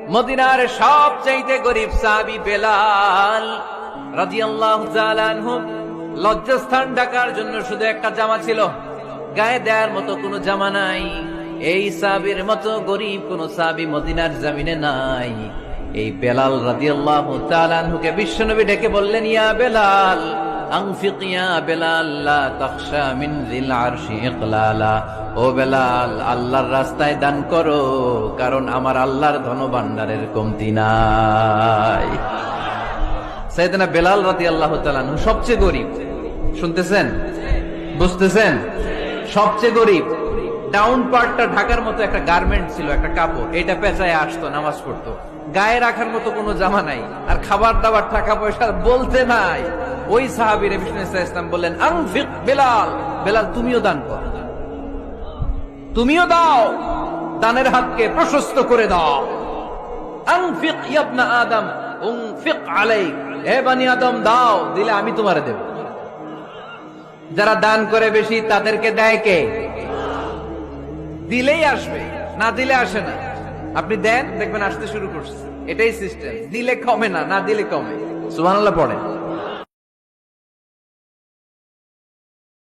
মদিনার সবচাইতে গরিব সাহাবী বেলাল রাদিয়াল্লাহু তাআলা আনহু, লজ্জাস্থান ঢাকার জন্য শুধু একটা জামা ছিল, গায়ে দেওয়ার মতো কোনো জামা নাই। এই সাহাবীর মতো গরিব কোন সাহাবী মদিনার জমিনে নাই। এই বেলাল রাদিয়াল্লাহু তাআলা আনহুকে বিশ্বনবী ডেকে বললেন, ইয়া বেলাল আনফিক ইয়া বেলাল লা তাখশা মিন যিল আরশি ইকলালা। ও বেলাল, আল্লাহর রাস্তায় দান করো, কারণ আমার আল্লাহর ধনভাণ্ডারের কমতি নাই। সাইয়েদনা বেলাল রাদিয়াল্লাহু তাআলা আনহু সবচেয়ে গরিব। শুনতেছেন, বুঝতেছেন? সবচেয়ে গরিব। ডাউন পার্টটা ঢাকার মতো একটা গার্মেন্ট ছিল, একটা কাপড়, এটা পেঁচায় আসতো, নামাজ পড়তো। গায়ে রাখার মতো কোনো জামা নাই, আর খাবার দাবার টাকা পয়সা বলতে নাই। ওই সাহাবীর বিষ্ণু ইসলাম বললেন, আনফিক বেলাল, বেলাল তুমিও দান কর, তুমিও দাও, দানের হাতকে প্রশস্ত করে দাও। আনফিক ইবনা আদম উনফিক আলাইক, হে বনি আদম দাও, দিলে আমি তোমারে দেব। যারা দান করে বেশি তাদেরকে দেয় কে? দিলেই আসবে, না দিলে আসে না। আপনি দেন, দেখবেন আসতে শুরু করছে। এটাই সিস্টেম। দিলে কমে না, না দিলে কমে। সুবহানাল্লাহ পড়েন।